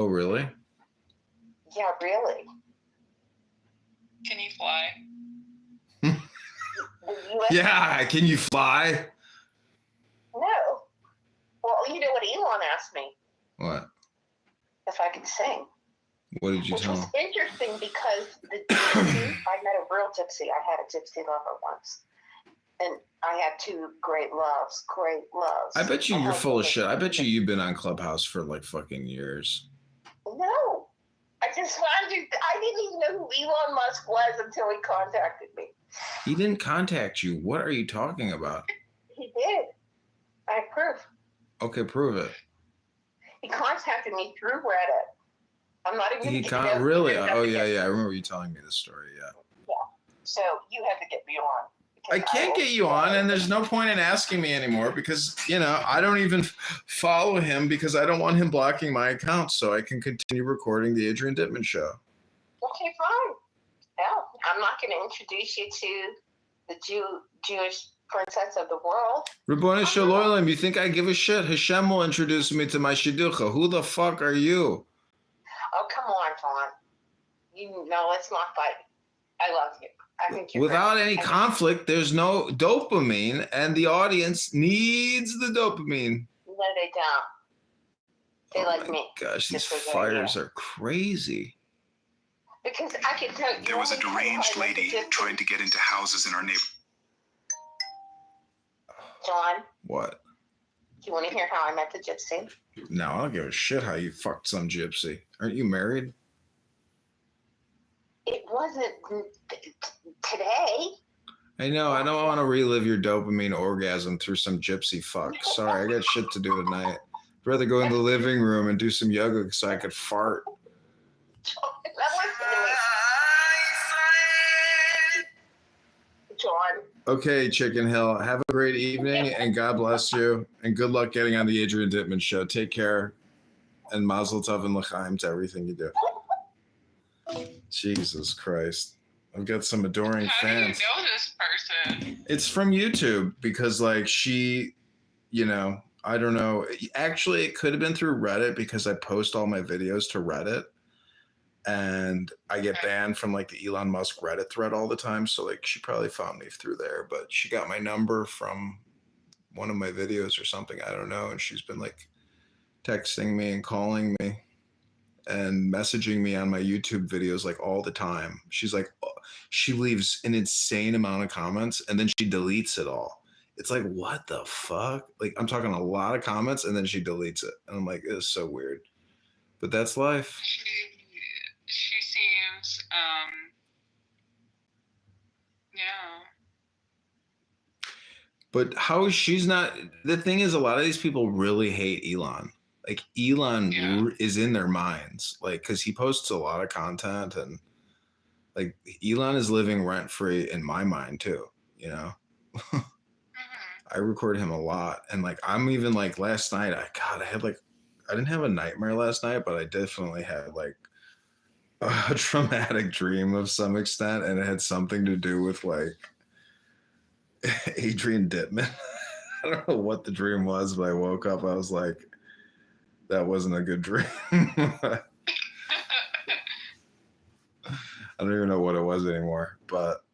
Oh, really? Yeah, really. Can you fly? Yeah, can you fly? No. Well, you know what Elon asked me? What? If I could sing. What did you tell him? Which was interesting because the gypsy, I met a real gypsy. I had a gypsy lover once. And I had two great loves. I bet you're full of shit. I bet you've been on Clubhouse for like fucking years. No. I just wanted to, I didn't even know who Elon Musk was until he contacted me. He didn't contact you. What are you talking about? He did. I have proof. Okay, prove it. He contacted me through Reddit. I'm not even He can't really. Oh yeah. I remember you telling me the story. Yeah. So you have to get me on. I can't get you on, and there's no point in asking me anymore because I don't even follow him because I don't want him blocking my account, so I can continue recording the Adrian Dittman Show. Okay, fine. Yeah, I'm not going to introduce you to the Jewish princess of the world. Rabboni Shalom, you think I give a shit? Hashem will introduce me to my shidducha. Who the fuck are you? Oh, come on, Vaughn. Let's not fight. I love you. I think you're Without great. any conflict, there's no dopamine, and the audience needs the dopamine. No, they don't. They like me. Gosh, these fires are crazy. Because I can tell you. There was a deranged lady trying to get into houses in our neighborhood. John. What? Do you want to hear how I met the gypsy? No, I don't give a shit how you fucked some gypsy. Aren't you married? It wasn't today. I know. I don't want to relive your dopamine orgasm through some gypsy fuck. Sorry, I got shit to do tonight. I'd rather go in the living room and do some yoga so I could fart. John. Okay, Chicken Hill. Have a great evening and God bless you. And good luck getting on the Adrian Dittman Show. Take care. And mazel tov and l'chaim to everything you do. Jesus Christ. I've got some adoring fans. How do you know this person? It's from YouTube because she, I don't know. Actually, it could have been through Reddit because I post all my videos to Reddit. And I get banned from the Elon Musk Reddit thread all the time. So she probably found me through there, but she got my number from one of my videos or something. I don't know. And she's been texting me and calling me and messaging me on my YouTube videos all the time. She's she leaves an insane amount of comments and then she deletes it all. It's what the fuck? I'm talking a lot of comments and then she deletes it. And I'm it's so weird. But that's life. She seems, yeah. But how is she's not? The thing is, a lot of these people really hate Elon. Elon is in their minds, because he posts a lot of content, and Elon is living rent free in my mind too. I record him a lot, and I'm even last night. I had I didn't have a nightmare last night, but I definitely had a traumatic dream of some extent, and it had something to do with Adrian Dittman. I don't know what the dream was, but I woke up, I was that wasn't a good dream. I don't even know what it was anymore, but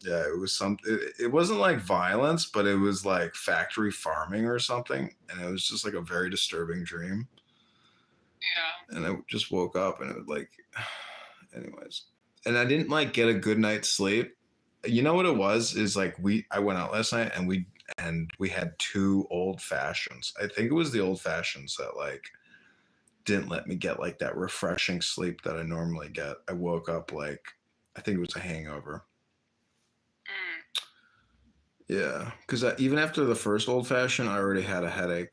yeah, it was something. It wasn't violence, but it was factory farming or something, and it was just a very disturbing dream. Yeah. And I just woke up and it was anyways. And I didn't get a good night's sleep. You know what it was? Is I went out last night and we had 2 old fashions. I think it was the old fashions that didn't let me get that refreshing sleep that I normally get. I woke up I think it was a hangover. Yeah, because even after the first old fashioned, I already had a headache.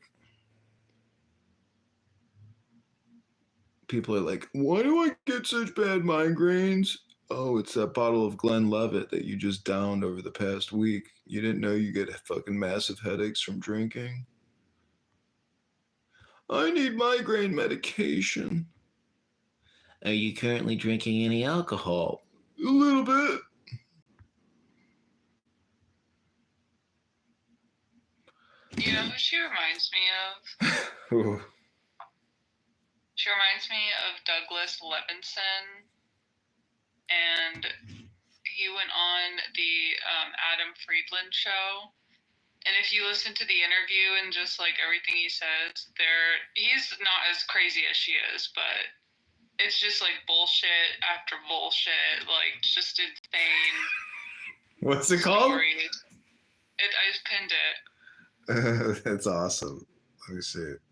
People are why do I get such bad migraines? Oh, it's that bottle of Glenlivet that you just downed over the past week. You didn't know you get fucking massive headaches from drinking? I need migraine medication. Are you currently drinking any alcohol? A little bit. You know who she reminds me of? Who? She reminds me of Douglas Levinson, and he went on the Adam Friedland show. And if you listen to the interview and just like everything he says, he's not as crazy as she is, but it's just like bullshit after bullshit, like just insane. What's it called? Stories. I just pinned it. That's awesome. Let me see it.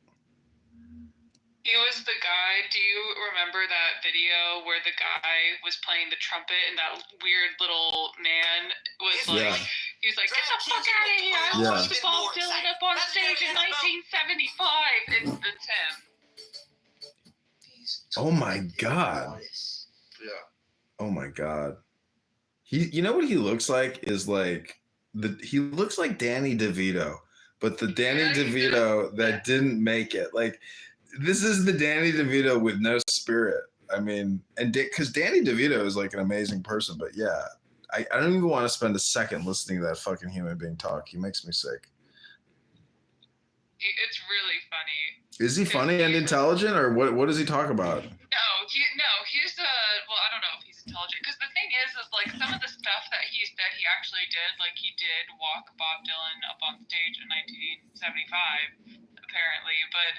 He was the guy. Do you remember that video where the guy was playing the trumpet and that weird little man was like, Yeah. he was like, get the fuck out of here! I Yeah. watched Bob Dylan up on stage in 1975. It's him. Oh my God. Yeah. Oh my God. You know what he looks like is like he looks like Danny DeVito, but the Danny Yeah, he DeVito that didn't make it. Like this is the Danny DeVito with no spirit. I mean, and because Danny DeVito is like an amazing person, but yeah, I don't even want to spend a second listening to that fucking human being talk. He makes me sick. It's really funny. Is he funny and intelligent, or what does he talk about? No, he's well, I don't know if he's intelligent, because the thing is like some of the stuff that he actually did, like he did walk Bob Dylan up on stage in 1975, apparently, but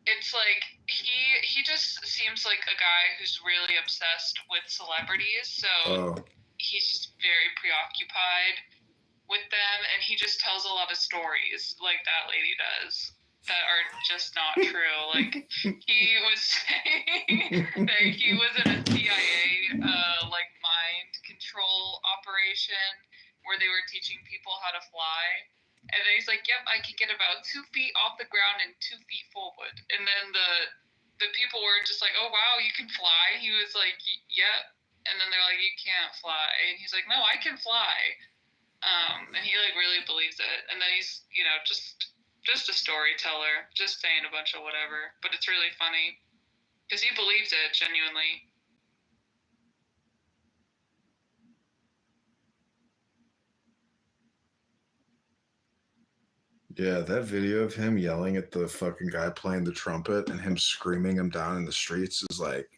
it's like he just seems like a guy who's really obsessed with celebrities, so he's just very preoccupied with them, and he just tells a lot of stories like that lady does that are just not true. Like he was saying that he was in a CIA like mind control operation where they were teaching people how to fly. And then he's like, yep, I can get about 2 feet off the ground and 2 feet forward. And then the people were just like, oh, wow, you can fly? He was like, yep. And then they're like, you can't fly. And he's like, no, I can fly. And he like really believes it. And then he's, just a storyteller, just saying a bunch of whatever. But it's really funny because he believes it genuinely. Yeah, that video of him yelling at the fucking guy playing the trumpet and him screaming him down in the streets is like,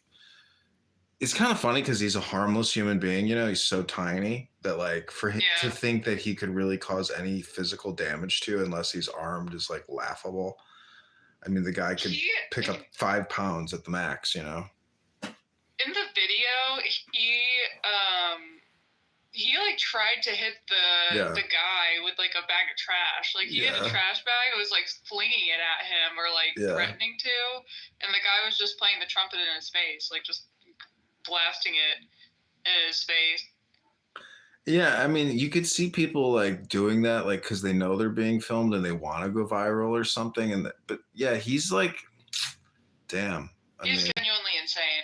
it's kind of funny because he's a harmless human being, he's so tiny that like for him to think that he could really cause any physical damage to unless he's armed is like laughable. I mean, the guy could pick up 5 pounds at the max, In the video, he like tried to hit the guy with like a bag of trash. Like he had a trash bag, it was like flinging it at him or like threatening to, and the guy was just playing the trumpet in his face, like just blasting it in his face. Yeah, I mean, you could see people like doing that, like because they know they're being filmed and they want to go viral or something. But yeah, he's like, damn. He's genuinely insane.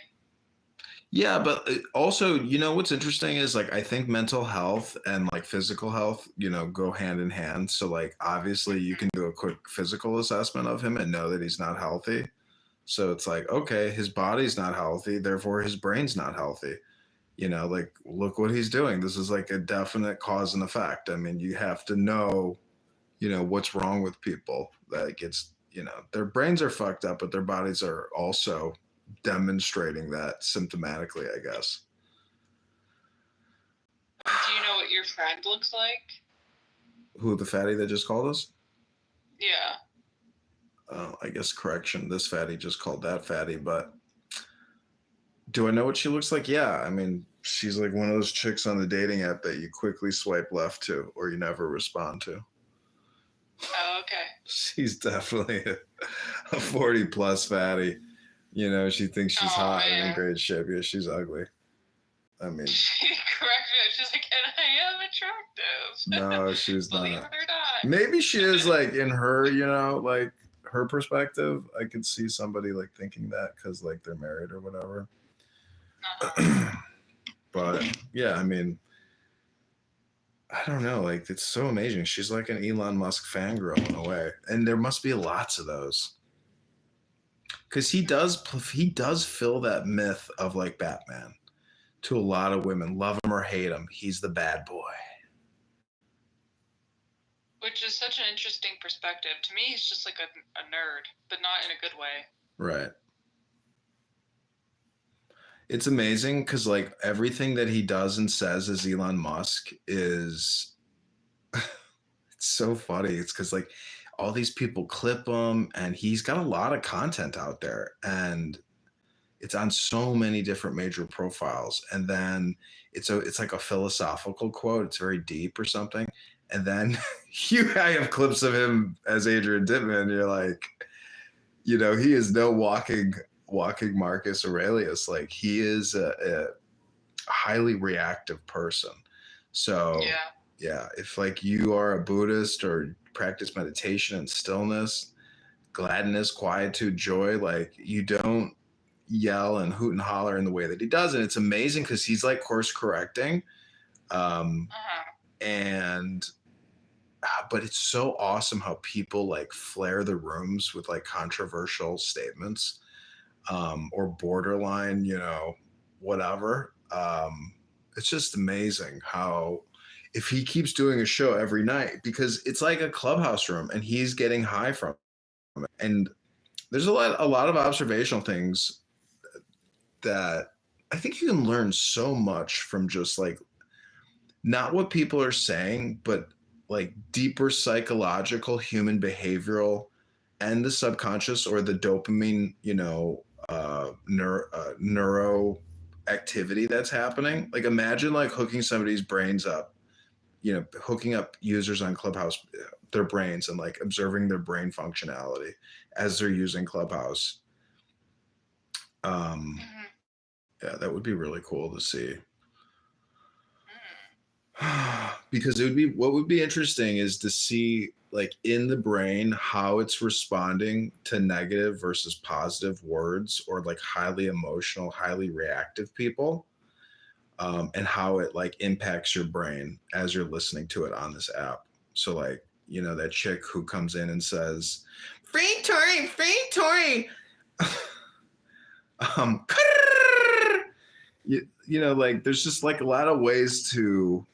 Yeah, but also, what's interesting is like I think mental health and like physical health, go hand in hand. So like obviously you can do a quick physical assessment of him and know that he's not healthy. So it's like, okay, his body's not healthy, therefore his brain's not healthy. Like look what he's doing. This is like a definite cause and effect. I mean, you have to know, what's wrong with people that gets, their brains are fucked up, but their bodies are also demonstrating that symptomatically, I guess. Do you know what your friend looks like? Who, the fatty that just called us? Yeah. I guess correction. This fatty just called that fatty, but do I know what she looks like? Yeah. I mean, she's like one of those chicks on the dating app that you quickly swipe left to or you never respond to. Oh, okay. She's definitely a 40 plus fatty. She thinks she's hot and in great shape. Yeah, she's ugly. I mean, she corrected it. She's like, and I am attractive. No, she's Believe not. it or not. Maybe she is like in her, like her perspective. I could see somebody like thinking that because like they're married or whatever. But yeah, I mean, I don't know. Like it's so amazing. She's like an Elon Musk fangirl in a way, and there must be lots of those. Because he does fill that myth of like Batman to a lot of women. Love him or hate him, he's the bad boy. Which is such an interesting perspective. To me, he's just like a nerd, but not in a good way. Right. It's amazing because like everything that he does and says as Elon Musk is it's so funny. It's because like all these people clip him and he's got a lot of content out there and it's on so many different major profiles. And then it's like a philosophical quote. It's very deep or something. And then I have clips of him as Adrian Dittman. You're like, you know, he is no walking Marcus Aurelius. Like he is a highly reactive person. So yeah, if like you are a Buddhist or practice meditation and stillness, gladness, quietude, joy, like you don't yell and hoot and holler in the way that he does. And it's amazing because he's like course correcting. And but it's so awesome how people like flare the rooms with like controversial statements or borderline, you know, whatever. It's just amazing how if he keeps doing a show every night, because it's like a clubhouse room and he's getting high from it. And there's a lot of observational things that I think you can learn so much from just like not what people are saying, but like deeper psychological human behavioral and the subconscious or the dopamine, you know, neuro activity that's happening. Like imagine like hooking somebody's brains up, you know, hooking up users on Clubhouse, their brains and like observing their brain functionality as they're using Clubhouse. Yeah, that would be really cool to see. Because what would be interesting is to see like in the brain how it's responding to negative versus positive words or like highly emotional, highly reactive people, and how it like impacts your brain as you're listening to it on this app. So like, you know, that chick who comes in and says, free Tory. You know, like there's just like a lot of ways to,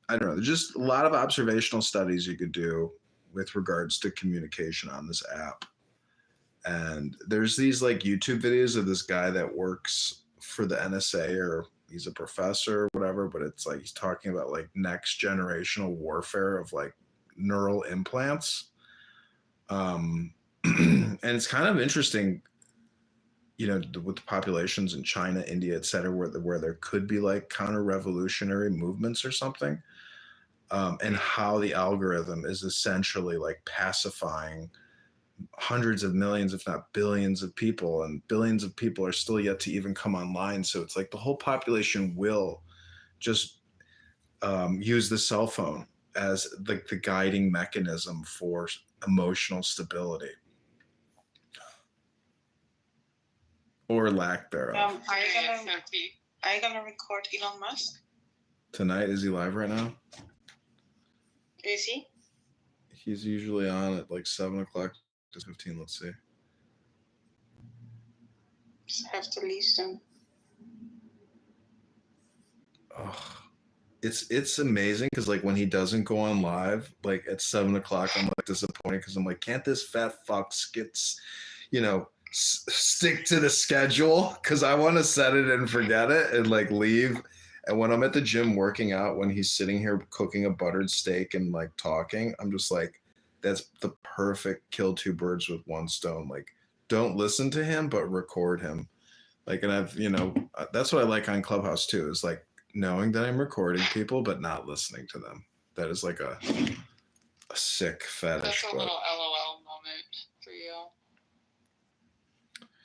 I don't know, there's just a lot of observational studies you could do with regards to communication on this app. And there's these like YouTube videos of this guy that works for the NSA or he's a professor or whatever, but it's like he's talking about like next generational warfare of like neural implants. And it's kind of interesting, you know, with the populations in China, India, et cetera, where there could be like counter-revolutionary movements or something, and how the algorithm is essentially like pacifying hundreds of millions, if not billions of people, and billions of people are still yet to even come online. So it's like the whole population will just use the cell phone as like the guiding mechanism for emotional stability. Or lack thereof. Are you gonna record Elon Musk? Tonight, is he live right now? Is he? He's usually on at like 7 o'clock to 15. Let's see. Just have to leave soon. Oh, it's amazing because like when he doesn't go on live, like at 7 o'clock, I'm like disappointed because I'm like, can't this fat fuck stick to the schedule? Because I want to set it and forget it and like leave. And when I'm at the gym working out, when he's sitting here cooking a buttered steak and like talking, I'm just like, that's the perfect kill two birds with one stone. Like, don't listen to him, but record him. Like, and I've, you know, that's what I like on Clubhouse too, is like knowing that I'm recording people, but not listening to them. That is like a sick fetish. That's a little LOL moment for you.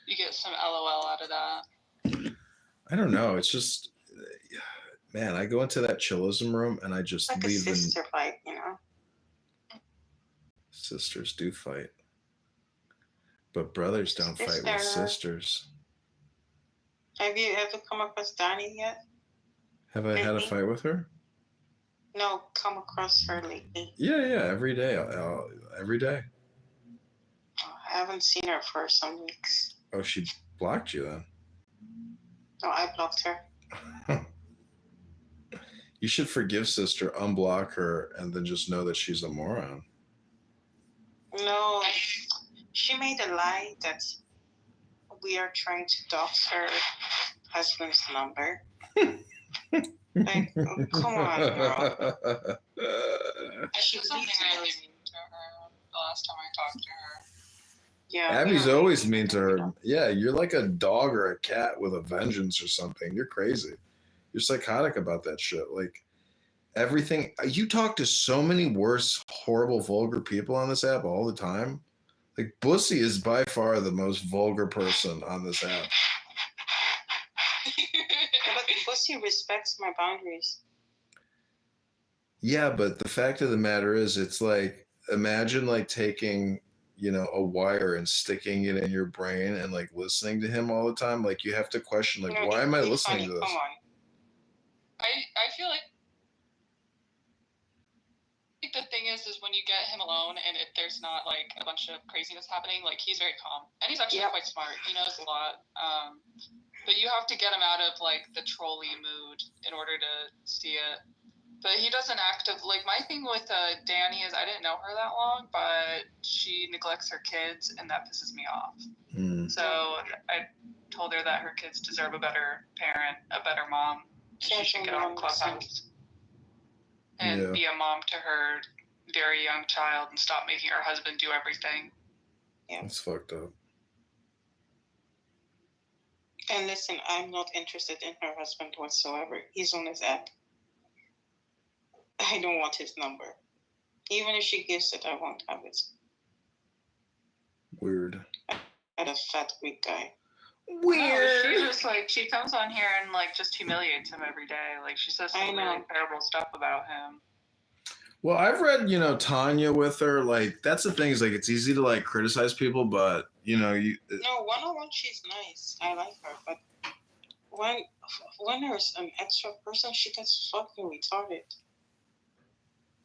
You get some LOL out of that. I don't know. It's just, man, I go into that chillism room and I just like leave a sister fight, you know. Sisters do fight, but brothers don't fight with sisters. Have you ever come across Donnie yet? Have I had a fight with her? No, come across her lately. Yeah, every day. Every day. Oh, I haven't seen her for some weeks. Oh, she blocked you then? No, I blocked her. You should forgive sister, unblock her, and then just know that she's a moron. No, she made a lie that we are trying to dox her husband's number. Like, come on, girl. I She said something beats really us. mean to her the last time I talked to her. Yeah, Abby's we are always really mean to her. Yeah, you're like a dog or a cat with a vengeance or something. You're crazy. You're psychotic about that shit. Like everything. You talk to so many worse, horrible, vulgar people on this app all the time. Like Bussy is by far the most vulgar person on this app. Yeah, but Pussy respects my boundaries. Yeah, but the fact of the matter is, it's like imagine like taking a wire and sticking it in your brain and like listening to him all the time. Like you have to question like, No, why am I equally listening funny, to this? Come on. I feel like the thing is when you get him alone and there's not like a bunch of craziness happening, like he's very calm and he's actually quite smart. He knows a lot. But you have to get him out of like the trolley mood in order to see it. But he doesn't like my thing with Danny is I didn't know her that long, but she neglects her kids and that pisses me off. So I told her that her kids deserve a better parent, a better mom. She should get on Clubhouse and be a mom to her very young child and stop making her husband do everything. Yeah. That's fucked up. And listen, I'm not interested in her husband whatsoever. He's on his app. I don't want his number. Even if she gives it, I won't have it. Weird. And a fat Greek guy. Weird. No, she just like she comes on here and like just humiliates him every day. Like she says some really terrible stuff about him. Well, I've read, Tanya with her. Like that's the thing is like it's easy to like criticize people, but No, one-on-one she's nice. I like her, but when there's an extra person, she gets fucking retarded.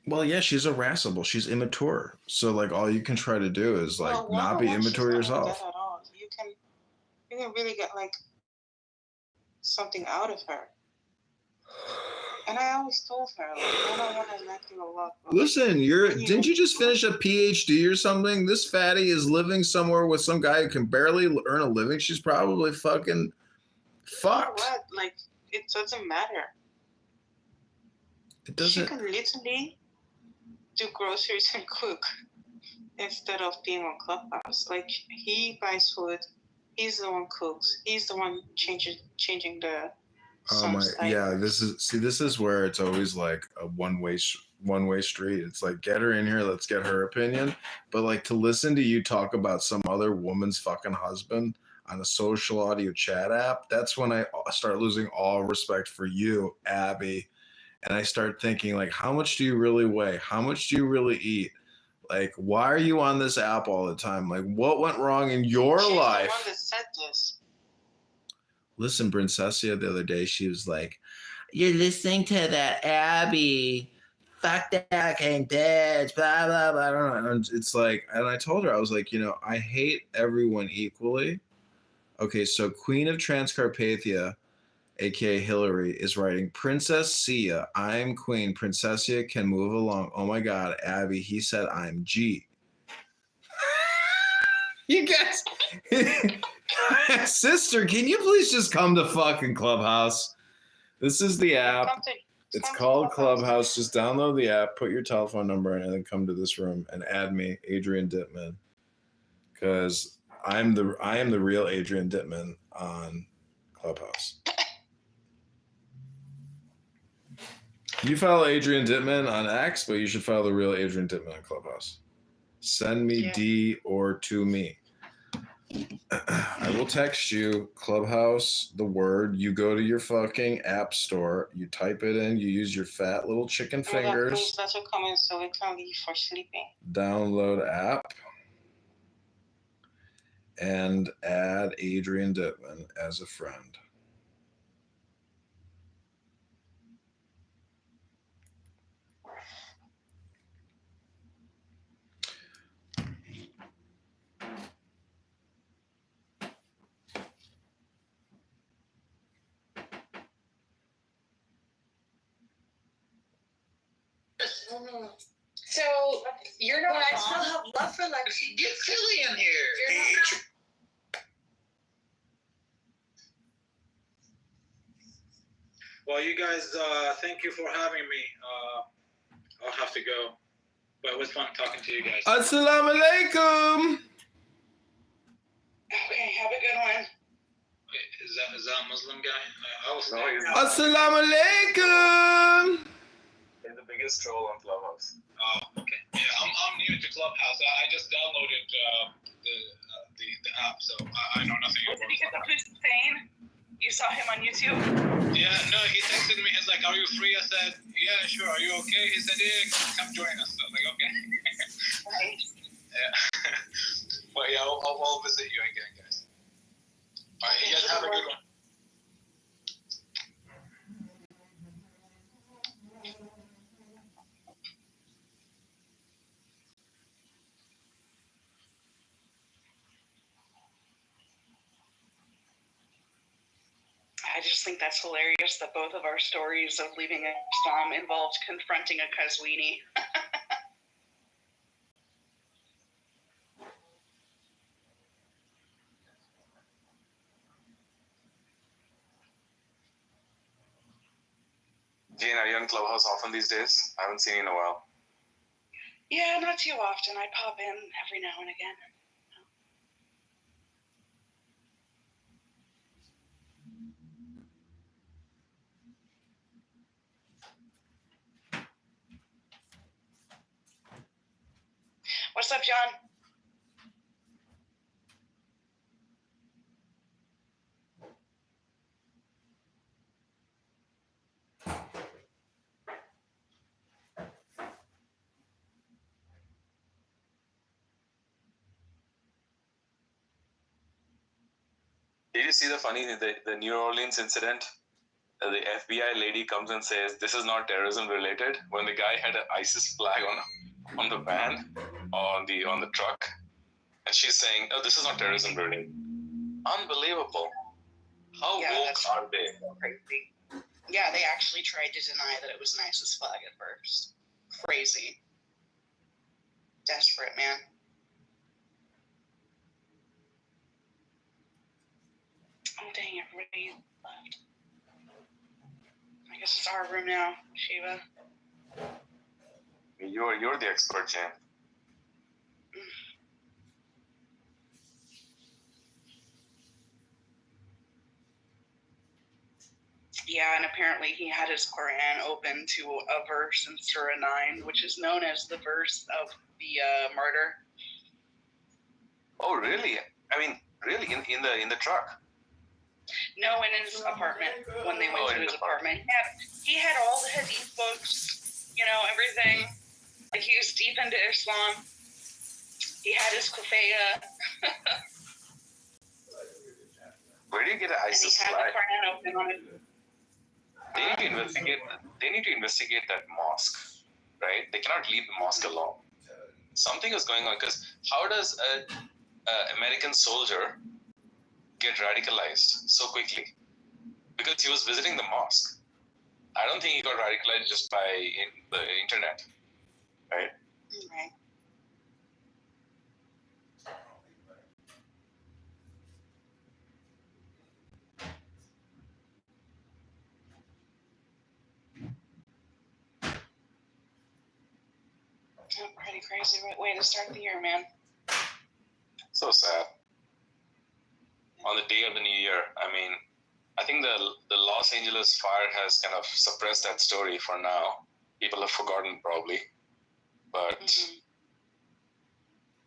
Well, yeah, she's irascible. She's immature. So like all you can try to do is like not be immature yourself. Not at all. You can really get like something out of her. And I always told her, like, I don't want to let you a lot. Listen, didn't you just finish a PhD or something? This fatty is living somewhere with some guy who can barely earn a living. She's probably fucking fucked. You know what? Like, it doesn't matter. It doesn't. She can literally do groceries and cook instead of being on Clubhouse. Like, he buys food. He's the one cooks. He's the one changing the. Oh my, yeah. This is where it's always like a one-way street. It's like, get her in here, let's get her opinion. But like to listen to you talk about some other woman's fucking husband on a social audio chat app, that's when I start losing all respect for you, Abby. And I start thinking like, how much do you really weigh? How much do you really eat? Like, why are you on this app all the time? Like, what went wrong in your life? She's the one that said this. Listen, Princessia, the other day, she was like, you're listening to that Abby. Fuck that, can't bitch, blah, blah, blah. I don't know. And it's like, and I told her, I was like, I hate everyone equally. Okay, so Queen of Transcarpathia, aka Hillary, is writing, Princess Sia, I'm Queen. Princessia can move along. Oh my God, Abby, he said I'm G. You guys... Sister, can you please just come to fucking Clubhouse? This is the app. It's called Clubhouse. Just download the app, put your telephone number in, and then come to this room and add me, Adrian Dittman. Because I am the real Adrian Dittman on Clubhouse. You follow Adrian Dittman on X, but you should follow the real Adrian Dittman on Clubhouse. Send me D or to me. I will text you Clubhouse, the word. You go to your fucking app store, you type it in, you use your fat little chicken fingers. That will come in so we can leave for sleeping. Download app and add Adrian Dittman as a friend. So you're not. I still have love for Lexi. Get silly in here. Well, you guys, thank you for having me. I'll have to go, but it was fun talking to you guys. Assalamu alaikum. Okay, have a good one. Wait, is that a Muslim guy? I was. No, he's not. Assalamu alaikum. He's the biggest troll on Clubhouse. Oh, okay. Yeah, I'm new to Clubhouse. I just downloaded the app, so I know nothing Did about he get the Clubhouse. Hussein? You saw him on YouTube? Yeah, no, he texted me. He's like, "Are you free?" I said, "Yeah, sure. Are you okay?" He said, "Yeah, come join us." I was like, "Okay." Nice. Yeah. But yeah, I'll visit you again, guys. All right, you guys have a good one. I just think that's hilarious that both of our stories of leaving Islam involved confronting a Qazwini. Jane, are you on Clubhouse often these days? I haven't seen you in a while. Yeah, not too often. I pop in every now and again. What's up, John? Did you see the funny, the New Orleans incident? The FBI lady comes and says, this is not terrorism related, when the guy had an ISIS flag on the van, on the truck. And she's saying, oh, this is not terrorism related. Unbelievable. How woke are they? Crazy. Yeah, they actually tried to deny that it was an ISIS flag at first. Crazy. Desperate, man. Oh, dang, everybody left. I guess it's our room now, Shiva. You're the expert, Jane. Yeah, and apparently he had his Quran open to a verse in Surah 9, which is known as the verse of the martyr. Oh, really? I mean, really, in the truck? No, in his apartment, when they went to his apartment. He had all the hadith books, you know, everything. Like, he was deep into Islam. He had his kufaya. Where do you get an And he ISIS had flag? the Quran open on it. They need to investigate that mosque, right? They cannot leave the mosque alone. Something is going on, because how does a American soldier get radicalized so quickly? Because he was visiting the mosque. I don't think he got radicalized just by the internet, right? Right. Pretty crazy way to start the year, man. So sad. On the day of the new year, I mean, I think the Los Angeles fire has kind of suppressed that story for now. People have forgotten probably, but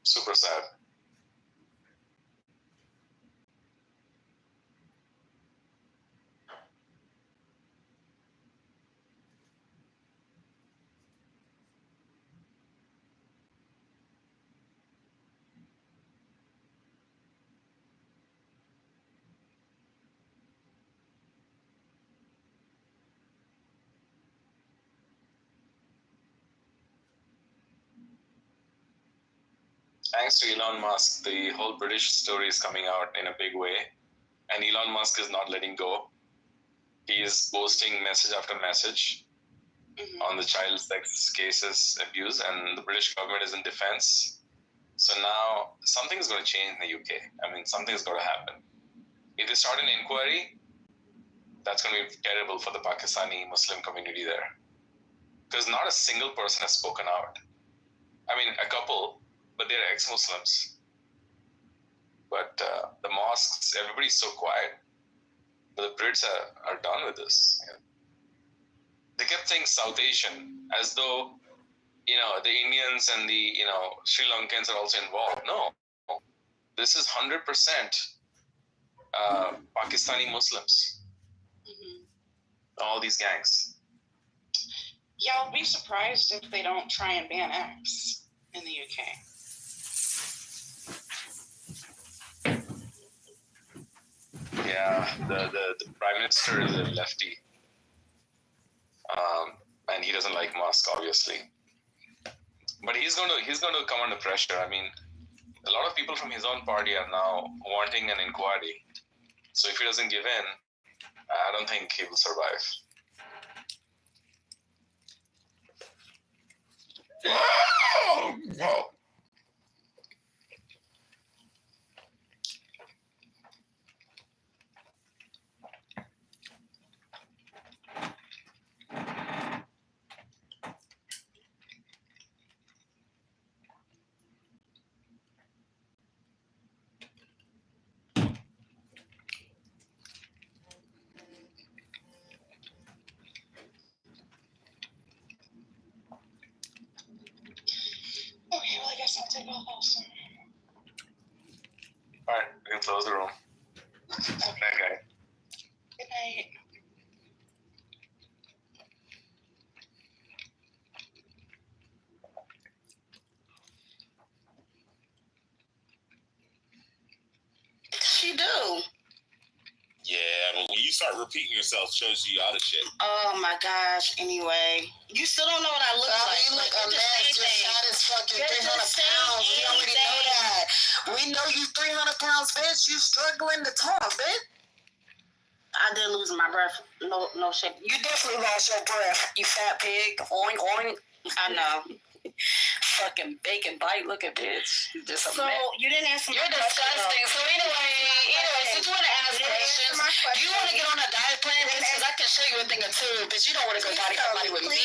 super sad. Thanks to Elon Musk, the whole British story is coming out in a big way. And Elon Musk is not letting go. He is posting message after message on the child sex cases abuse, and the British government is in defense. So now something is going to change in the UK. I mean, something is going to happen. If they start an inquiry, that's going to be terrible for the Pakistani Muslim community there. Because not a single person has spoken out. I mean, a couple, but they're ex-Muslims. But the mosques, everybody's so quiet. But the Brits are done with this. Yeah. They kept saying South Asian, as though, the Indians and the, Sri Lankans are also involved. No, this is 100% Pakistani Muslims. Mm-hmm. All these gangs. Yeah, I'll be surprised if they don't try and ban X in the UK. Yeah, the Prime Minister is a lefty. And he doesn't like Musk, obviously. But he's going to come under pressure. I mean, a lot of people from his own party are now wanting an inquiry. So if he doesn't give in, I don't think he will survive. Okay, well, I guess I'll take off also. All right, we can close the room. Okay. Bad guy. Good night. She do. Yeah, but when you start repeating yourself, shows you out of shit. Oh my gosh. Anyway, you still don't know what I look like. You look a You're the mess. same You're thing. fat as fucking You're 300 the same pounds. We already know anything. that. We know you 300 pounds, bitch. You struggling to talk, bitch. I did lose my breath. No shit. You definitely lost your breath, you fat pig. Oink, oink. I know. Fucking bacon bite looking bitch. You just a So mess. you didn't answer my You're question, disgusting. So anyway, since you want to ask questions, do you want to get on a diet plan? Because I can show you a thing or two, but you don't want to go body for body with me.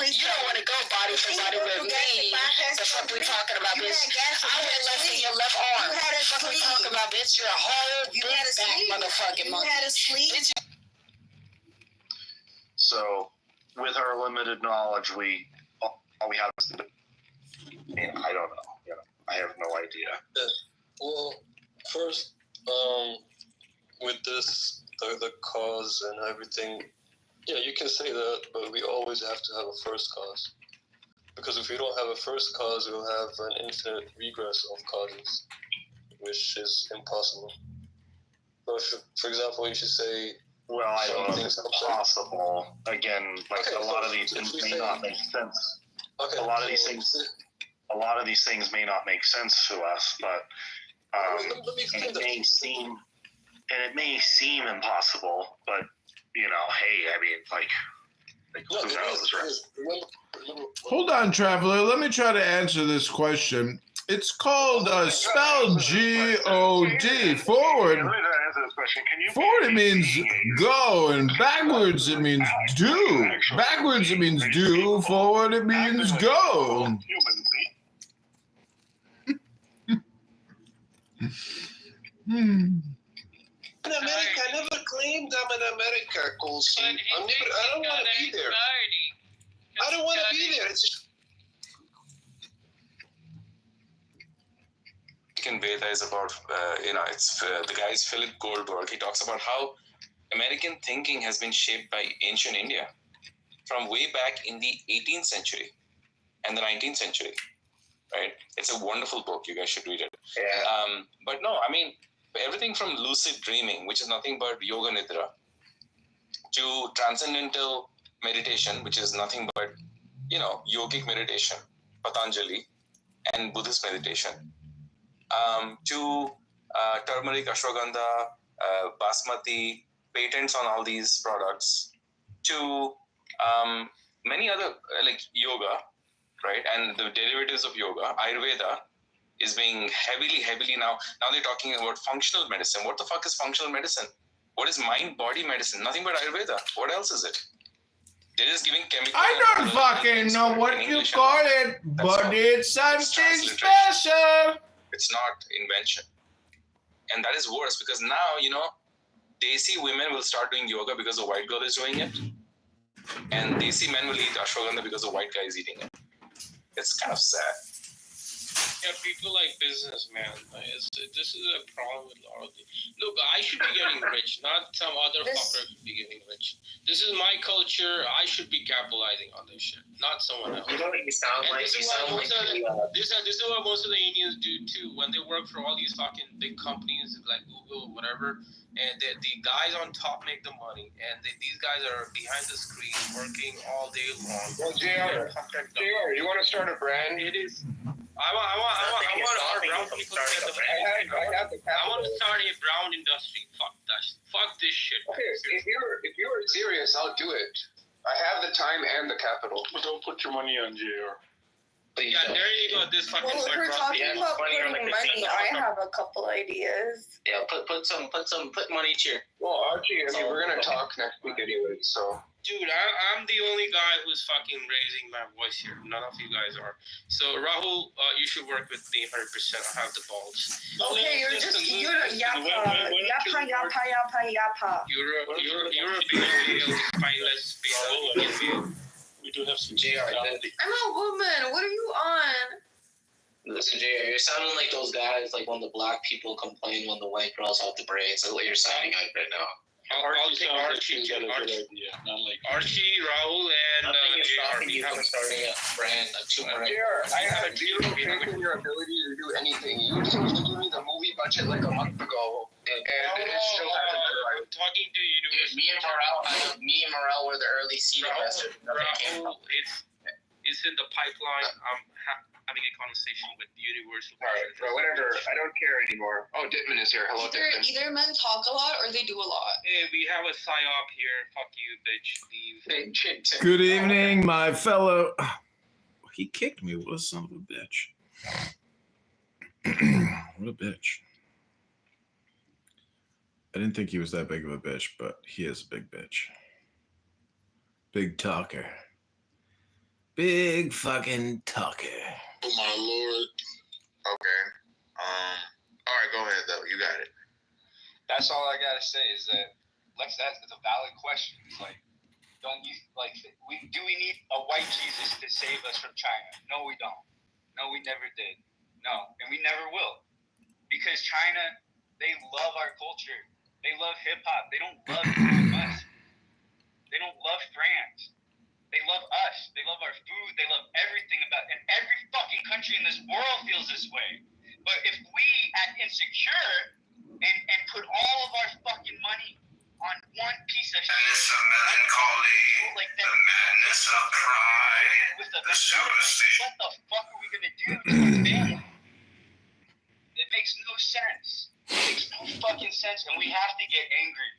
You don't want to go body for body with me. The fuck we talking about, bitch? I went left in your left arm. The fuck we talking about, bitch? You're a whole big back motherfucking monkey. Bitch, So, with our limited knowledge, all we have is I don't know. I have no idea. Well, first, with this, the cause and everything, yeah, you can say that, but we always have to have a first cause. Because if we don't have a first cause, we'll have an infinite regress of causes, which is impossible. So, for example, you should say, Well, I don't know if it's possible. Again, like Okay, a lot so of these if things we may say- not make sense. okay, A lot of so these things may not make sense to us, but let me explain it may seem impossible. But hey, I mean, like No, who it knows, is. right? Remember, Hold on, Traveler. Let me try to answer this question. It's called spelled G-O-D, forward. Let me answer this question. Can you Forward it means go, and backwards it means do. Backwards it means do, forward it means go. Human Hmm. in America, I never claimed I'm in America, Goldstein. But he thinks I don't he's want got to be there. anxiety. I don't want to be there. It's just, Veda is about, it's the guy is Philip Goldberg. He talks about how American thinking has been shaped by ancient India from way back in the 18th century and the 19th century, right? It's a wonderful book. You guys should read it. Yeah. But no, I mean, everything from lucid dreaming, which is nothing but yoga nidra, to transcendental meditation, which is nothing but, yogic meditation, Patanjali, and Buddhist meditation, to turmeric, ashwagandha, basmati, patents on all these products, to many other, like yoga, right? And the derivatives of yoga, Ayurveda, is being heavily now they're talking about functional medicine. What the fuck is functional medicine? What is mind-body medicine? Nothing but Ayurveda. What else is it? They're just giving chemical. I don't fucking know what you call it, but it's something special. It's not invention. And that is worse because now, Desi women will start doing yoga because a white girl is doing it. And Desi men will eat ashwagandha because a white guy is eating it. It's kind of sad. Yeah, people like business, man. This is a problem with a lot of things. Look, I should be getting rich, not some other fucker should be getting rich. This is my culture. I should be capitalizing on this shit, not someone else. You know what you sound like? This is what most of the Indians do too. When they work for all these fucking big companies like Google, whatever, and the guys on top make the money, and these guys are behind the screen working all day long. Well, JR, you want to start a brand? It is. I want our brown people to get the I want to start a brown industry. Fuck that. Fuck this shit. Okay, if you were serious, I'll do it. I have the time and the capital. But don't put your money on JR. Yeah, there you go. This fucking. Well, if we're talking about putting money, I have a couple ideas. Yeah, put money to your. Well, Archie, we're gonna talk next week anyway, so. Dude, I'm the only guy who's fucking raising my voice here. None of you guys are. So Rahul, you should work with me 100%. I have the balls. Okay, you're yappa. You're a big male, spineless male. We do have some. JR, I'm a woman. What are you on? listen, JR, you're sounding like those guys, like when the black people complain when the white girls have the braids. That's what you're sounding like right now. I'll take Archie, Rahul, and JR. You from starting a brand, a turmeric. JR, I have zero faith in your ability to do anything. You were supposed to give me the movie budget like a month ago, and it still hasn't arrived. Talking to you, me and Morel were the early seed investors. Rahul, it's in the pipeline. I'm having a conversation with Universal. All right, bro, whatever. I don't care anymore. Oh, Dittman is here. Hello, Dittman. Either men talk a lot or they do a lot. Hey, we have a psyop here. Fuck you, bitch. Leave. Good evening, my fellow. He kicked me. What a son of a bitch. What a bitch. I didn't think he was that big of a bitch, but he is a big bitch. Big talker. Big fucking talker. Oh my lord. Okay. All right, go ahead though. You got it. That's all I gotta say is that Lex, that's a valid question. It's like, don't you do we need a white Jesus to save us from China? No, we don't. No, we never did. No, and we never will. Because China, they love our culture. They love hip hop. They don't love us. They don't love France. They love us. They love our food. They love everything about it. And every fucking country in this world feels this way. But if we act insecure and put all of our fucking money on one piece of shit, of melancholy, like the madness of pride, the superstition. What the fuck are we gonna do to our family? It makes no sense. It makes no fucking sense, and we have to get angry.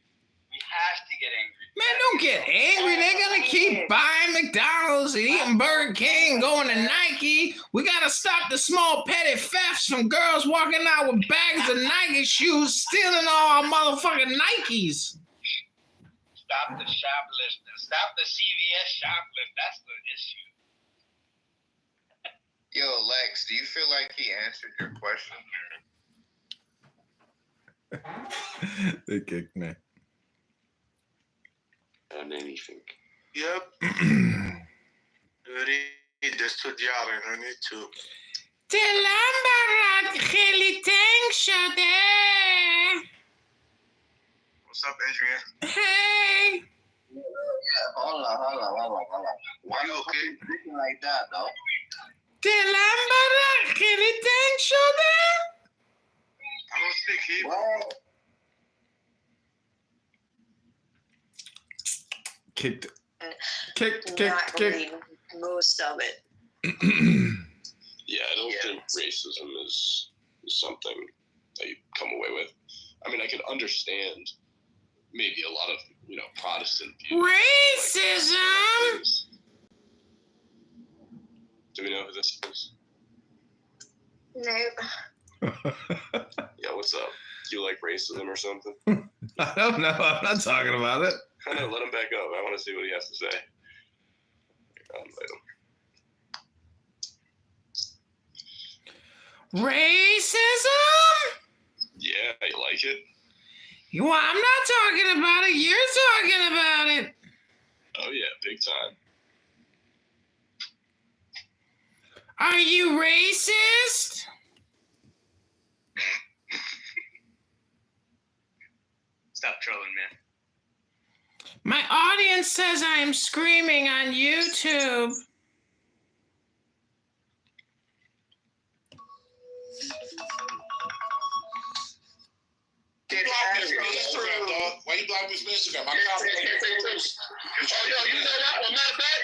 We have to get angry. Man, don't get angry. They're going to keep buying McDonald's and eating Burger King, going to Nike. We got to stop the small petty thefts from girls walking out with bags of Nike shoes, stealing all our motherfucking Nikes. Stop the shoplifting. Stop the CVS shoplift. That's the issue. Yo, Lex, do you feel like he answered your question? They kicked me. And anything. Yep. Just to Jaren, I need to. What's up, Adrian? Hey. Yeah, hold on. Why you okay? Speaking like that, though. I don't speak Hebrew. Well, Kicked. Not really most of it. Yeah, I don't think racism is something that you come away with. I mean, I can understand maybe a lot of, Protestant views. Racism! Do we know who this is? Nope. Yeah, what's up? Do you like racism or something? I don't know. I'm not talking about it. I know. Let him back up. I want to see what he has to say. I'll invite him. Racism? Yeah, you like it? Well, I'm not talking about it. You're talking about it. Oh yeah, big time. Are you racist? Stop trolling, man. My audience says I am screaming on YouTube. Why you block me from Instagram? I'm Oh, yo, you know what? Well, matter of fact,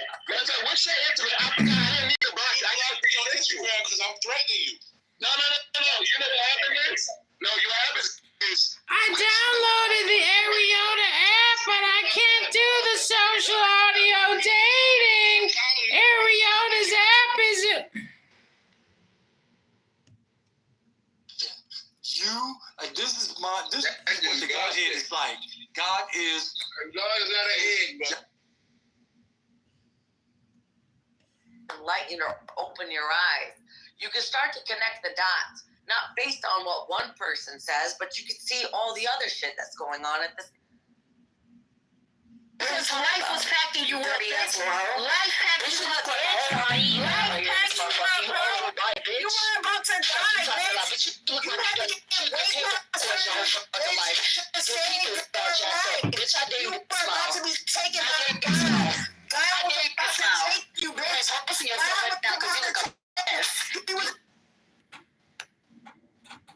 what's your Instagram? I forgot. I didn't need to block you. I got to be on Instagram because I'm threatening you. No. You know what happened is? No, what happens is... I downloaded the Ariota app, but I can't do the social audio dating. Ariota's app is... This is what the Godhead is like. God is not an egg, but enlighten or open your eyes. You can start to connect the dots, not based on what one person says, but you can see all the other shit that's going on at this. Because life was packing you up. Life packed you up. Life packed you up, bro. You were about to die, bitch. You had to get away from life. Bitch, I did. You were about to be taken by God. God was about to take you, bitch. I see yourself right now because you look a mess.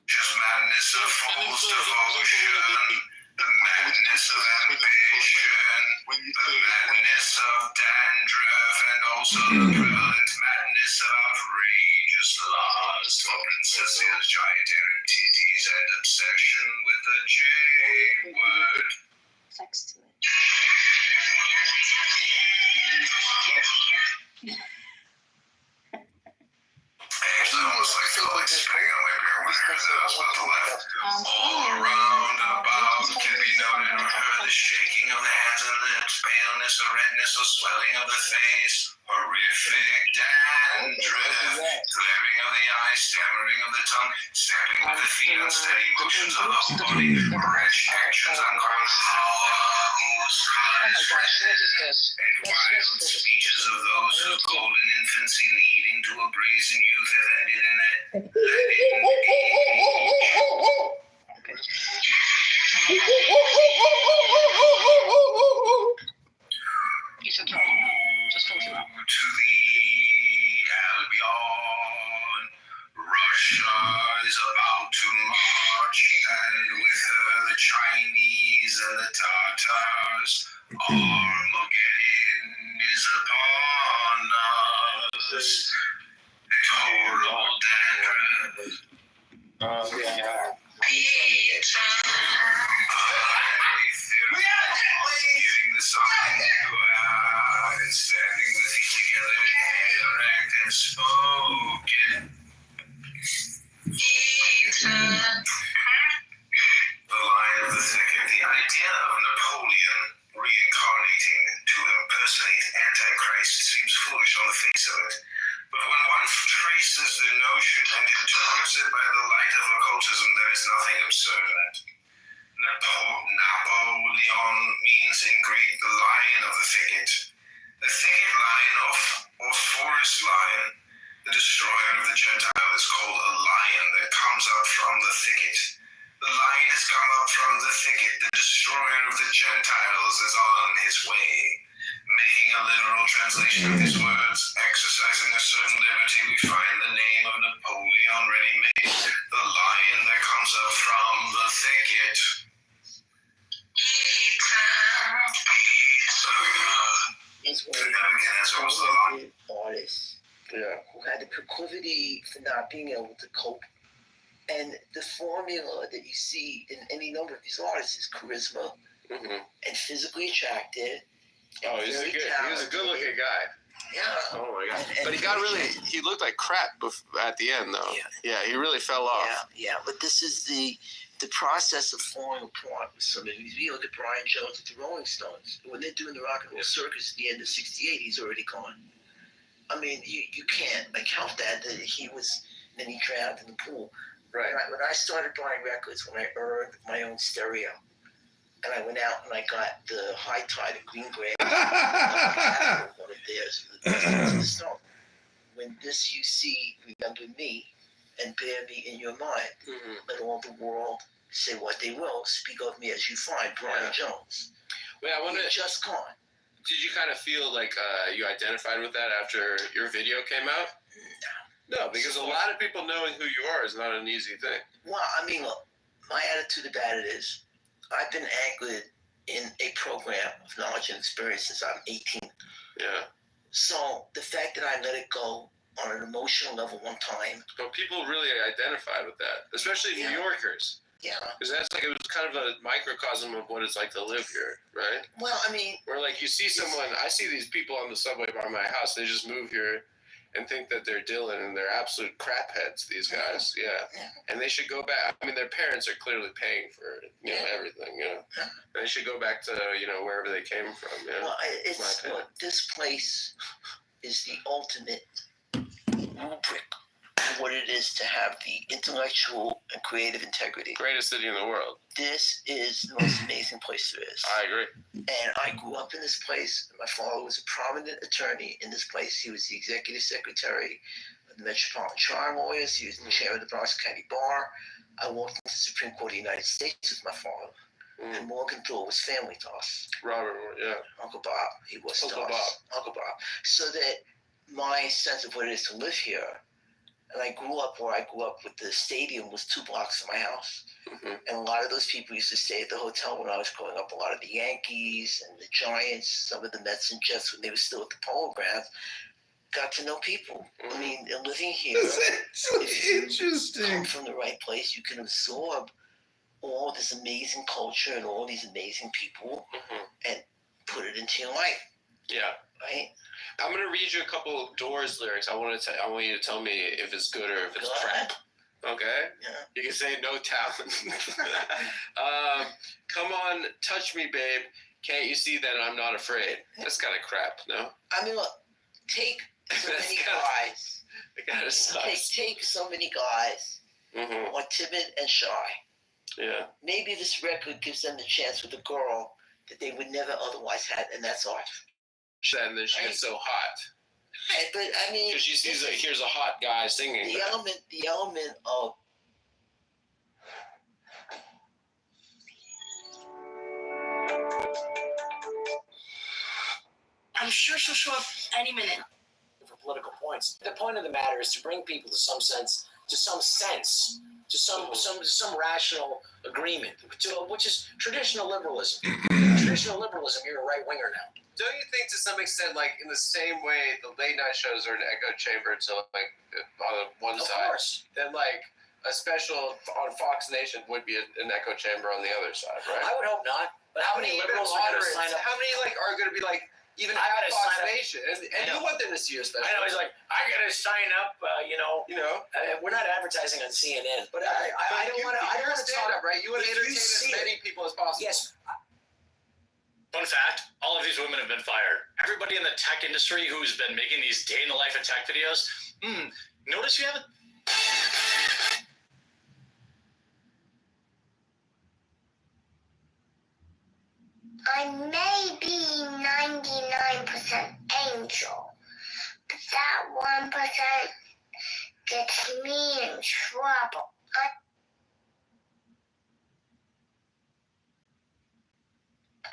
Just madness of false devotion, the madness of ambition, the madness of dandruff, and also the prevalent madness of outrageous lust for princesses, giant titties, and obsession with the J word. Sex to it. Actually, almost like feel like spitting on my beer when I heard that. I was about to laugh. All around about can be noted or heard the shaking of the hands and lips, paleness or redness or swelling of the face, horrific dandruff, glaring of the eyes, stammering of the tongue, stamping with the feet, unsteady motions of the whole body, wretched actions on ground hollows, colors red, and wild speeches of those whose golden infancy leading to a brazen youth has ended in a He's a troll. Just told you. To the Albion, Russia is about to march, and with her the Chinese and the Tatars. Armageddon is upon us. Horrible dandruff. Giving the sign to out and standing with each together in erect and spoken. The line of the thicket, the idea of Napoleon reincarnating to impersonate Antichrist seems foolish on the face of it. But when one traces the notion and interprets it by the light of occultism, there is nothing absurd in it. Napoleon means in Greek the lion of the thicket. The thicket lion or forest lion, the destroyer of the Gentile, is called a lion that comes out from the thicket. The lion has come up from the thicket. The destroyer of the Gentiles is on his way. Making a literal translation of these words, exercising a certain liberty, we find the name of Napoleon ready-made, the lion that comes up from the thicket. Artists who had the proclivity for not being able to cope. And the formula that you see in any number of these artists is charisma and physically attractive. Oh, he was a good-looking guy. Yeah. Oh my god. And But he looked like crap at the end, though. Yeah, he really fell off. Yeah, but this is the the process of falling apart with some of these. You look at Brian Jones at the Rolling Stones. When they're doing the Rock and Roll Circus at the end of '68, he's already gone. I mean, you can't account that he was, then he drowned in the pool. Right. When I started buying records, when I earned my own stereo, and I went out and I got the High Tide of Green Grass, one of theirs, the Best of the Stone. When this you see, remember me, and bear me in your mind. Let all the world say what they will. Speak of me as you find. Brian Jones. Wait, I wonder. Just gone. Did you kind of feel like you identified with that after your video came out? No, because a lot of people knowing who you are is not an easy thing. Well, I mean, look, my attitude about it is I've been anchored in a program of knowledge and experience since I'm 18. Yeah. So the fact that I let it go on an emotional level one time. But people really identified with that, especially New Yorkers. Yeah. Because that's like, it was kind of a microcosm of what it's like to live here, right? Well, I mean. Where like you see someone, I see these people on the subway by my house, they just move here and think that they're Dylan and they're absolute crap heads, these guys. Yeah. And they should go back. I mean, their parents are clearly paying for, everything, And they should go back to, wherever they came from. Yeah. Well, look, this place is the ultimate rubric of what it is to have the intellectual and creative integrity. Greatest city in the world. This is the most amazing place there is. I agree. And I grew up in this place. My father was a prominent attorney in this place. He was the executive secretary of the Metropolitan Trial Lawyers. He was the chair of the Bronx County Bar. I walked into the Supreme Court of the United States with my father. And Morgan Thor was family to us. Robert, yeah. Uncle Bob, he was to Uncle us. Bob. Uncle Bob. So that my sense of what it is to live here, and I grew up where I grew up with the stadium was 2 blocks from my house. And a lot of those people used to stay at the hotel when I was growing up. A lot of the Yankees and the Giants, some of the Mets and Jets when they were still at the Polo Grounds. Got to know people. I mean, living here, if you come from the right place, you can absorb all this amazing culture and all these amazing people and put it into your life. Yeah. Right? I'm gonna read you a couple of Doors lyrics. I want you to tell me if it's good or if it's crap. Okay? Yeah. You can say no talent. Come on, touch me, babe. Can't you see that I'm not afraid? That's kind of crap, no? I mean, look, take so many guys. It kind of sucks. Take so many guys who are timid and shy. Yeah. Maybe this record gives them the chance with a girl that they would never otherwise have, and that's art. And then she gets so hot. But I mean, because she sees here's a hot guy singing. The element of I'm sure she'll show up any minute. For political points. The point of the matter is to bring people to some rational agreement, which is traditional liberalism. Traditional liberalism, you're a right winger now. Don't you think to some extent, like in the same way the late night shows are an echo chamber to like on one side, course. then like a special on Fox Nation would be an echo chamber on the other side, right? I would hope not. But how many liberals are going to sign up? How many are going to be like even I gotta Fox sign up. Nation? And you want them to see your special. I know. He's like, I got to sign up. We're not advertising on CNN, but I don't want to. I don't want to talk up, right? You want to entertain as many people as possible. Yes. Fun fact, all of these women have been fired. Everybody in the tech industry who's been making these day in the life of tech videos, notice you haven't... I may be 99% angel, but that 1% gets me in trouble.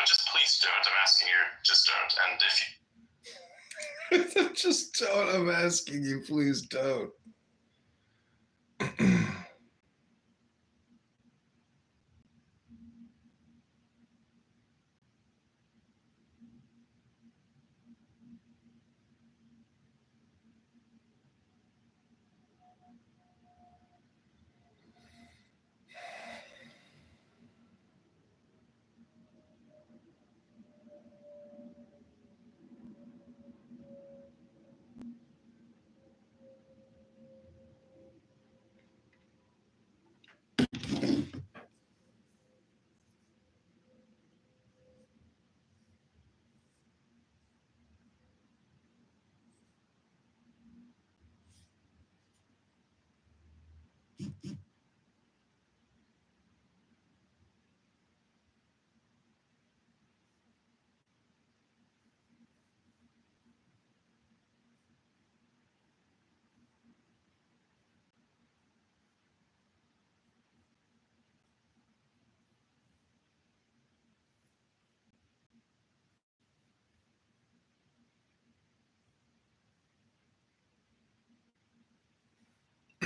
Just please don't. I'm asking you, just don't. And if you... Just don't. I'm asking you, please don't.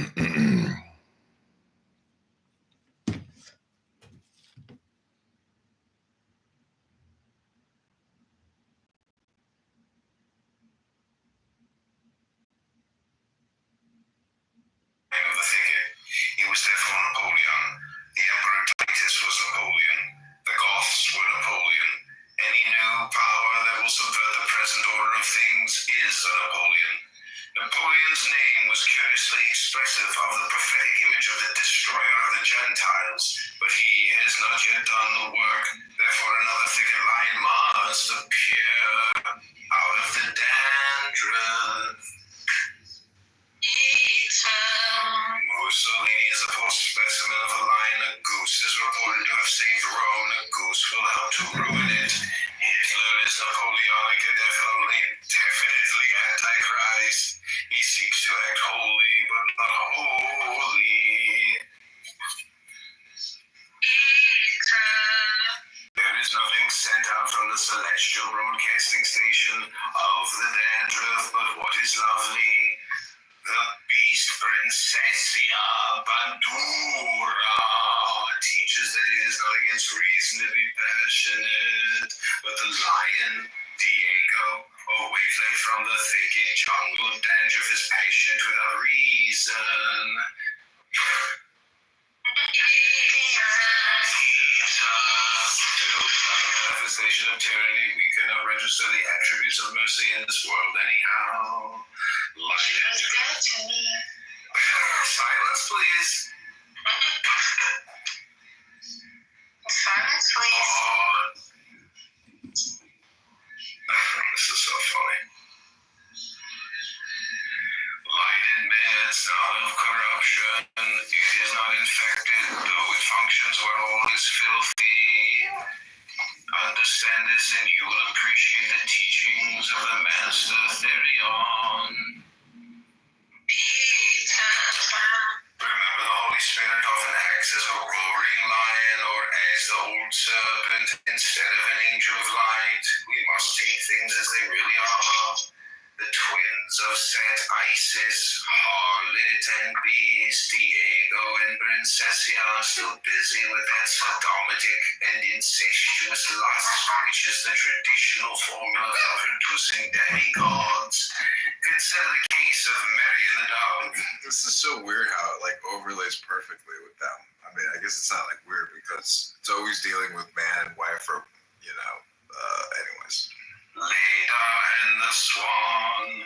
Of the thicket. He was therefore Napoleon. The Emperor Titus was Napoleon. The Goths were Napoleon. Any new power that will subvert the present order of things is a Napoleon. Napoleon's name was curiously expressive of the prophetic image of the destroyer of the Gentiles, but he has not yet done the work. Therefore another thicket lion must appear out of the dandruff. Mussolini is a poor specimen of a lion. A goose is reported to have saved Rome. A goose will help to ruin it. Hitler is Napoleonic and definitely Antichrist. He seeks to act holy, but not holy. There is nothing sent out from the celestial broadcasting station of the dandruff, but what is lovely? The beast Princessia Bandura teaches that it is not against reason to be passionate, but the lion, Diego, away from the thicket jungle of dandruff, is passionate without reason. Manifestation of tyranny, we cannot register the attributes of mercy in this world anyhow. Silence, please. Silence, please. This is so funny. Light admits not of corruption. It is not infected, though it functions where all is filthy. Understand this and you will appreciate the teachings of the Master Therion. Remember, the Holy Spirit often acts as a roaring lion or as the old serpent instead of an angel of light. We must take things as they really are. The twins of Set, Isis, Harlot and Beast, Diego and Princessia are still busy with that sodomitic and incestuous lust, which is the traditional formula for producing demigods. Consider the case of Mary and the dog. This is so weird how it like overlays perfectly with them. I mean, I guess it's not like weird because it's always dealing with man and wife or, you know, anyways. Leda and the Swan.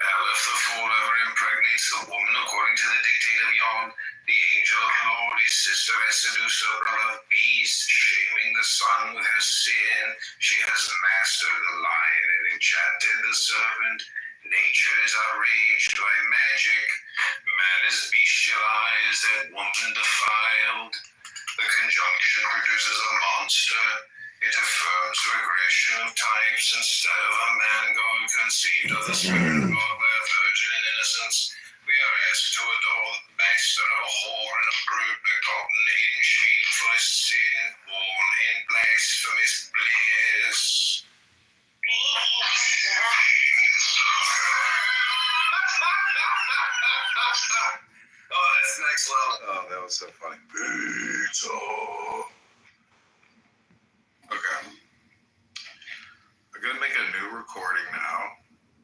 Aleph the fool ever impregnates the woman according to the dictate of Yod. The angel of the Lord, his sister, has seduced her brother Beast, shaming the son with her sin. She has mastered the lion and enchanted the serpent. Nature is outraged by magic. Man is bestialized and woman defiled. The conjunction produces a monster. It affirms regression of types instead of a man God conceived of the Spirit of God by a virgin in innocence. We are asked to adore the bastard, a whore, and a brute begotten in shameful sin, born in blasphemous bliss. Oh, that's next level. Oh, that was so funny. Okay. I'm gonna make a new recording now.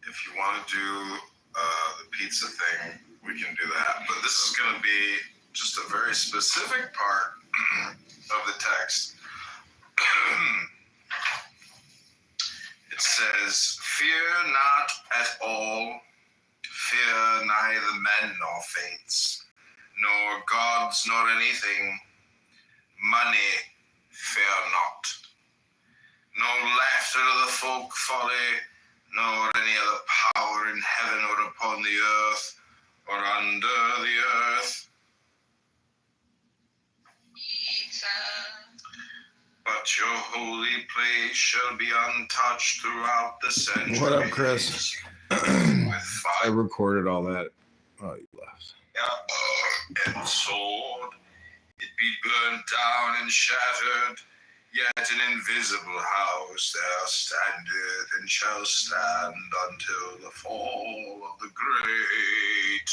If you want to do the pizza thing, we can do that. But this is gonna be just a very specific part of the text. It says, "Fear not at all. Fear neither men nor fates, nor gods nor anything. Money, fear not. Nor laughter of the folk folly, nor any other power in heaven or upon the earth or under the earth. But your holy place shall be untouched throughout the centuries." What up, Chris? I recorded all that. Oh, you left. And sword, it be burned down and shattered. Yet an invisible house there standeth and shall stand until the fall of the great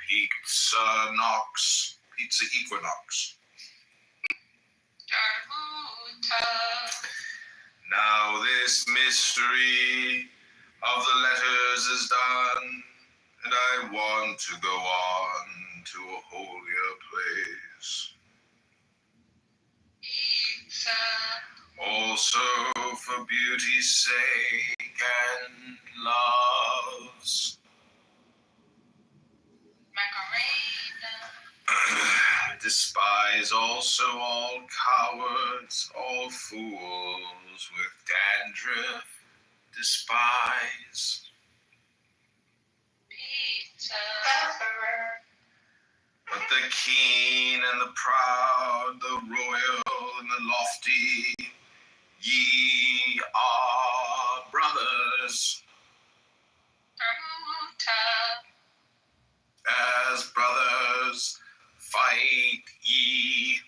Pizza Equinox. Now this mystery of the letters is done, and I want to go on to a holier place. Also for beauty's sake and love's. Despise also all cowards, all fools with dandruff. Despise. But the keen and the proud, the royal and the lofty, ye are brothers. As brothers, fight ye.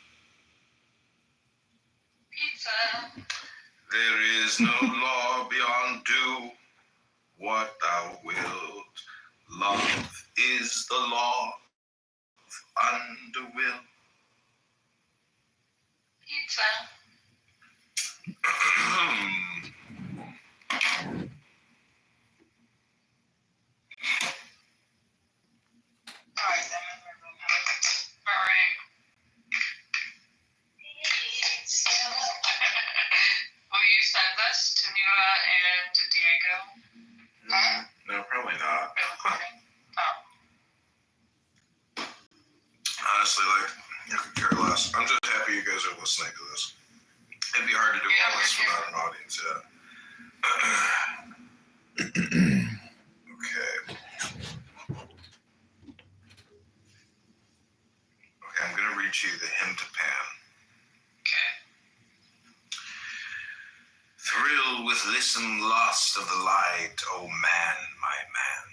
There is no law beyond do what thou wilt. Love is the law of underwill. Will you send this to Nua and Diego? No, probably not. Honestly, like, I could care less. I'm just happy you guys are listening to this. It'd be hard to do all this without an audience, Okay. Okay, I'm going to read you the hymn to Pan. Thrill with listen lust of the light, O man, my man.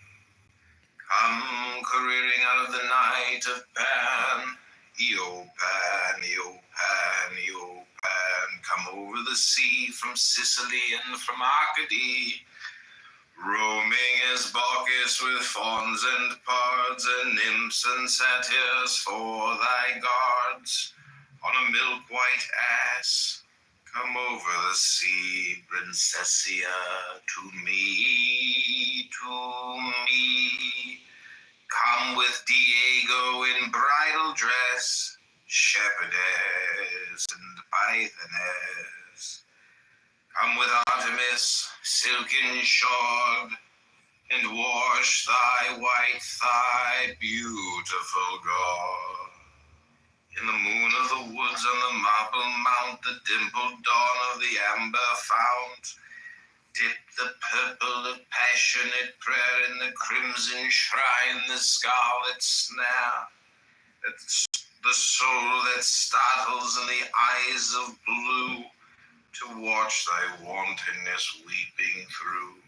Come careering out of the night of Pan, Eo Pan, Eo Pan, Eo Pan. Come over the sea from Sicily and from Arcady, roaming as Bacchus with fauns and pards and nymphs and satyrs for thy guards, on a milk-white ass. Come over the sea, Princessia, to me, to me. Come with Diego in bridal dress, shepherdess and pythoness. Come with Artemis, silken shod, and wash thy white thigh, beautiful God. In the moon of the woods on the marble mount, the dimpled dawn of the amber fount, dip the purple of passionate prayer in the crimson shrine, the scarlet snare. That's the soul that startles in the eyes of blue, to watch thy wantonness weeping through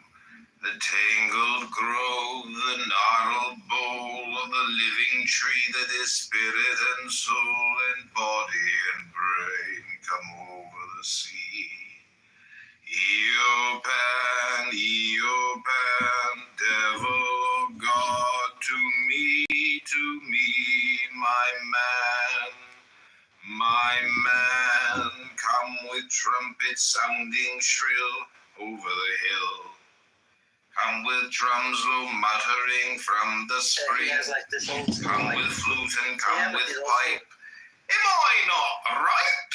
the tangled grove, the gnarled bole of the living tree that is spirit and soul and body and brain. Come over the sea. Eopan, Eopan, devil or God, to me, my man, come with trumpet sounding shrill over the hill. Come with drums low muttering from the spring. Come with flute and come with pipe. Am I not ripe?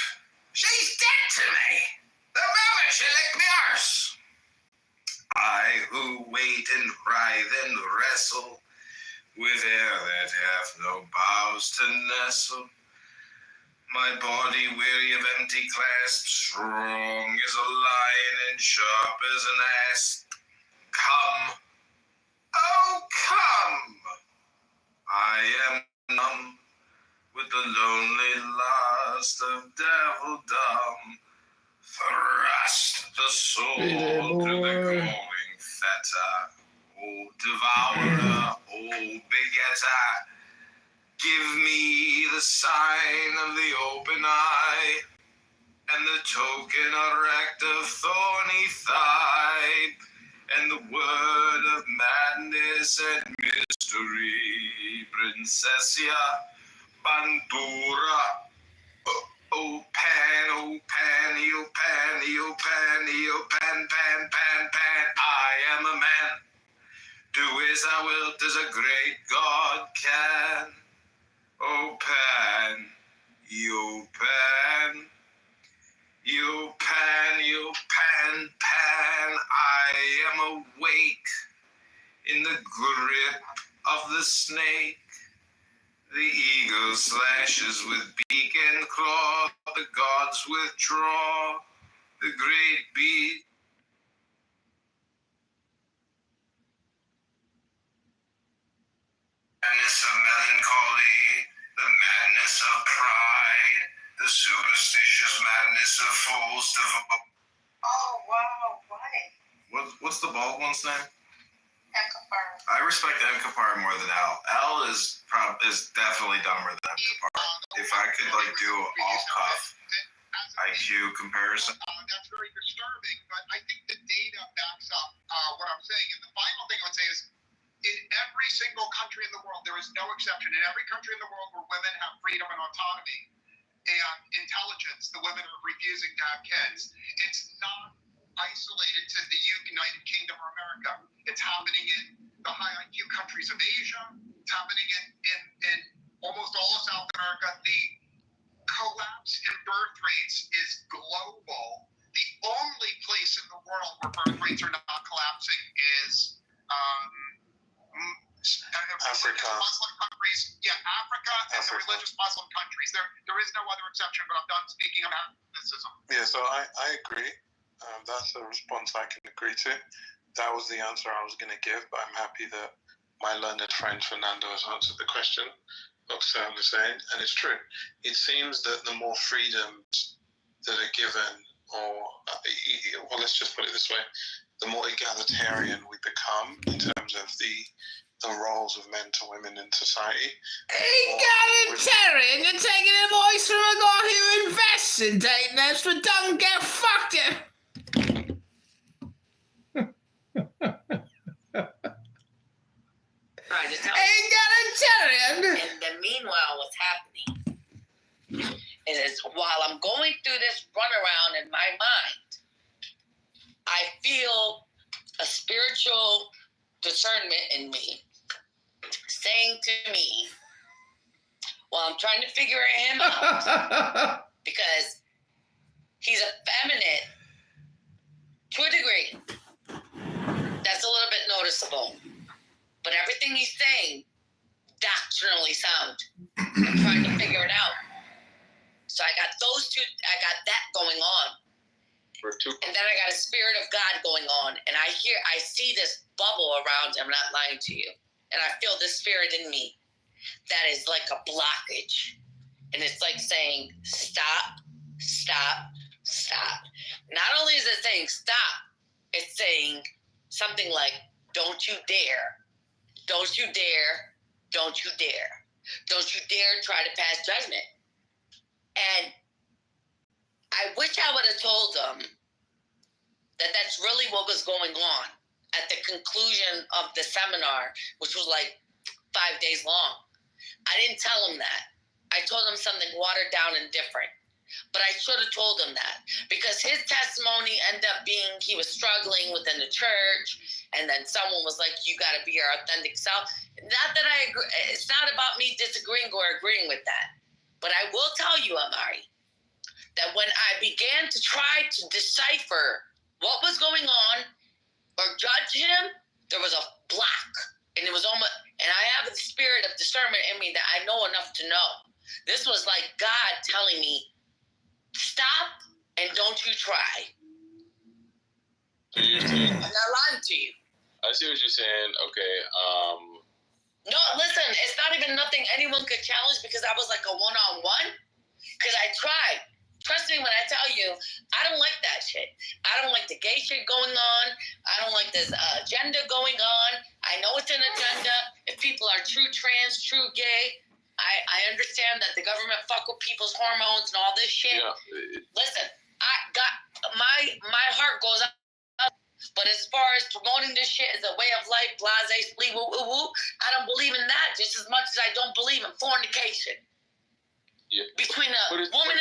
She's dead to me. The moment she licked me arse. I who wait and writhe and wrestle with air that hath no boughs to nestle. My body weary of empty clasp, strong as a lion and sharp as an asp. Come, oh come, I am numb with the lonely lust of devil dumb. Thrust the soul through the glowing fetter, O devourer, O begetter. Give me the sign of the open eye, and the token erect of thorny thigh, and the word of madness and mystery, Princessia Bandura. Oh pan, oh panny, oh panny, oh panny, oh pan, pan, pan, pan. I am a man. Do as thou wilt, as a great God can. Oh pan, you pan, you pan, you pan, pan. I am awake in the grip of the snake. The eagle slashes with beak and claw, the gods withdraw, the great beast. Madness of melancholy, the madness of pride, the superstitious madness of fools devout. Oh, wow, right. What's the bald one's name? Enkapar. I respect Enkapar more than Al. Al is definitely dumber than Enkapar. If I could do all cuff IQ comparison. That's very disturbing, but I think the data backs up what I'm saying. And the final thing I would say is, in every single country in the world, there is no exception. In every country in the world where women have freedom and autonomy and intelligence, the women are refusing to have kids. It's not isolated to the United Kingdom or America. It's happening in the high IQ countries of Asia. It's happening in almost all of South America. The collapse in birth rates is global. The only place in the world where birth rates are not collapsing is Africa. Muslim countries. Yeah, Africa and the religious Muslim countries. There is no other exception, but I'm done speaking about mysticism. Yeah, so I agree. That's a response I can agree to. That was the answer I was going to give, but I'm happy that my learned friend Fernando has answered the question of Sam Hussein, and it's true. It seems that the more freedoms that are given, or let's just put it this way, the more egalitarian we become in terms of the roles of men to women in society. Egalitarian? You're taking a voice from a guy who invests in dating apps but don't get fucked in. Egalitarian? And then meanwhile, what's happening is while I'm going through this runaround in my mind, I feel a spiritual discernment in me saying to me, while I'm trying to figure him out, because he's effeminate to a degree. That's a little bit noticeable. But everything he's saying, doctrinally sound. I'm trying to figure it out. So I got those two, I got that going on. And then I got a spirit of God going on. And I see this bubble around him, I'm not lying to you. And I feel this spirit in me that is like a blockage. And it's like saying, stop, stop, stop. Not only is it saying stop, it's saying something like, don't you dare. Don't you dare. Don't you dare. Don't you dare try to pass judgment. And I wish I would have told them that that's really what was going on at the conclusion of the seminar, which was like 5 days long. I didn't tell him that. I told him something watered down and different. But I should have told him that, because his testimony ended up being he was struggling within the church, and then someone was like, you got to be your authentic self. Not that I agree. It's not about me disagreeing or agreeing with that. But I will tell you, Amari, that when I began to try to decipher what was going on or judge him, there was a block. And it was almost, and I have the spirit of discernment in me that I know enough to know. This was like God telling me, stop and don't you try. So you're saying, I'm not lying to you. I see what you're saying. Okay. No, listen, it's not even nothing anyone could challenge, because I was like a one-on-one. Because I tried. Trust me when I tell you, I don't like that shit. I don't like the gay shit going on. I don't like this agenda going on. I know it's an agenda. If people are true trans, true gay, I understand that the government fuck with people's hormones and all this shit. Yeah. Listen, my heart goes up. But as far as promoting this shit as a way of life, blase, splee, woo, woo, woo, I don't believe in that just as much as I don't believe in fornication. Yeah. Between a woman